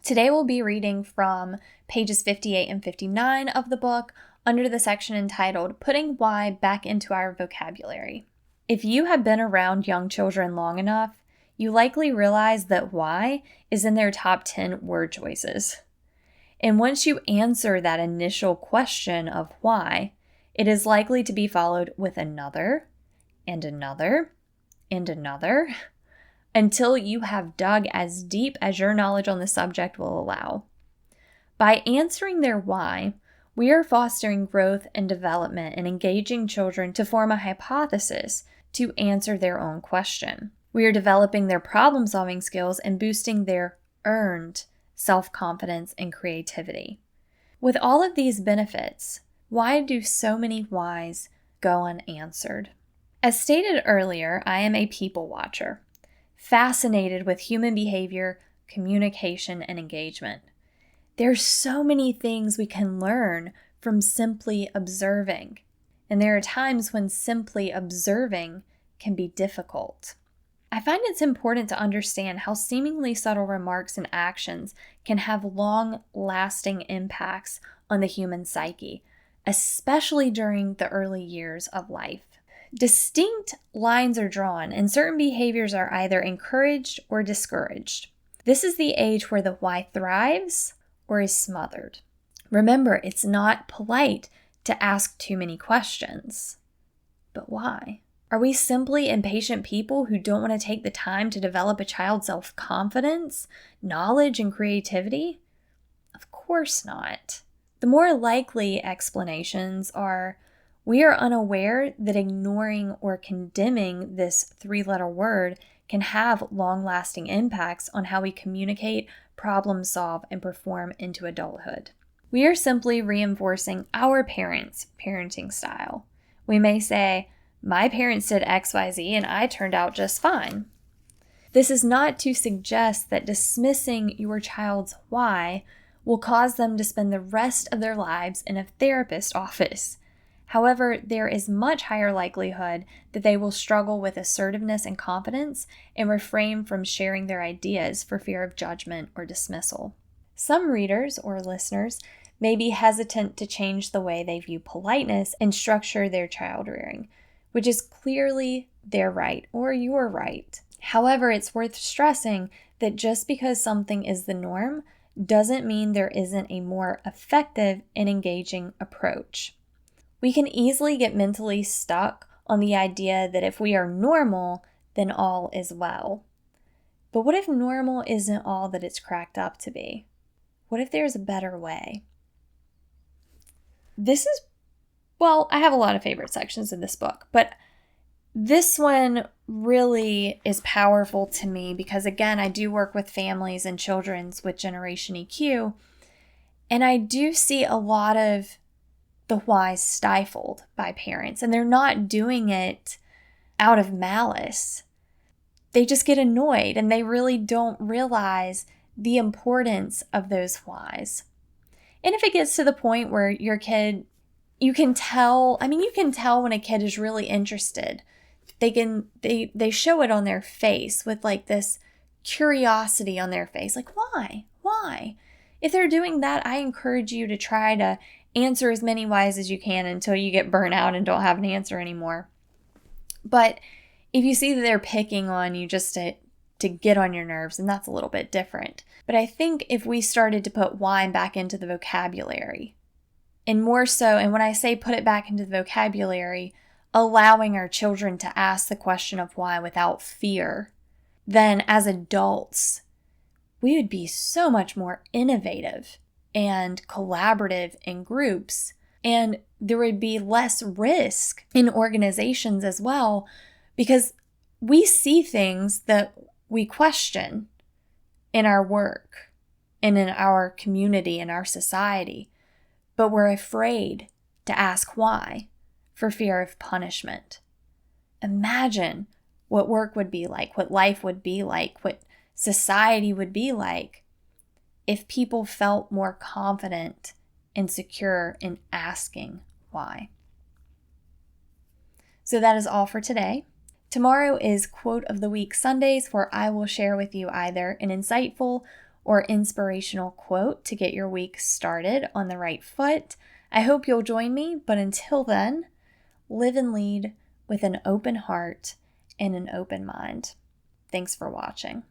Today we'll be reading from pages 58 and 59 of the book under the section entitled Putting Why Back into Our Vocabulary. If you have been around young children long enough, you likely realize that why is in their top 10 word choices. And once you answer that initial question of why, it is likely to be followed with another, and another, and another, until you have dug as deep as your knowledge on the subject will allow. By answering their why, we are fostering growth and development and engaging children to form a hypothesis to answer their own question. We are developing their problem-solving skills and boosting their earned self-confidence and creativity. With all of these benefits, why do so many whys go unanswered? As stated earlier, I am a people watcher, fascinated with human behavior, communication, and engagement. There's so many things we can learn from simply observing, and there are times when simply observing can be difficult. I find it's important to understand how seemingly subtle remarks and actions can have long-lasting impacts on the human psyche, especially during the early years of life. Distinct lines are drawn, and certain behaviors are either encouraged or discouraged. This is the age where the why thrives or is smothered. Remember, it's not polite to ask too many questions. But why? Are we simply impatient people who don't want to take the time to develop a child's self-confidence, knowledge, and creativity? Of course not. The more likely explanations are we are unaware that ignoring or condemning this three-letter word can have long-lasting impacts on how we communicate, problem solve, and perform into adulthood. We are simply reinforcing our parents' parenting style. We may say, my parents did XYZ and I turned out just fine. This is not to suggest that dismissing your child's why will cause them to spend the rest of their lives in a therapist's office. However, there is much higher likelihood that they will struggle with assertiveness and confidence and refrain from sharing their ideas for fear of judgment or dismissal. Some readers or listeners may be hesitant to change the way they view politeness and structure their child rearing, which is clearly their right or your right. However, it's worth stressing that just because something is the norm doesn't mean there isn't a more effective and engaging approach. We can easily get mentally stuck on the idea that if we are normal, then all is well. But what if normal isn't all that it's cracked up to be? What if there's a better way? I have a lot of favorite sections in this book, but this one really is powerful to me because, again, I do work with families and children's with Generation EQ, and I do see a lot of the whys stifled by parents, and they're not doing it out of malice. They just get annoyed, and they really don't realize the importance of those whys. And if it gets to the point where your kid, you can tell when a kid is really interested. They show it on their face with like this curiosity on their face. Like, why? If they're doing that, I encourage you to try to answer as many whys as you can until you get burnt out and don't have an answer anymore. But if you see that they're picking on you just to get on your nerves, and that's a little bit different. But I think if we started to put why back into the vocabulary, and more so, and when I say put it back into the vocabulary, allowing our children to ask the question of why without fear, then as adults, we would be so much more innovative and collaborative in groups, and there would be less risk in organizations as well, because we see things that we question in our work and in our community and our society, but we're afraid to ask why for fear of punishment. Imagine what work would be like, what life would be like, what society would be like if people felt more confident and secure in asking why. So that is all for today. Tomorrow is Quote of the Week Sundays, where I will share with you either an insightful or inspirational quote to get your week started on the right foot. I hope you'll join me, but until then, live and lead with an open heart and an open mind. Thanks for watching.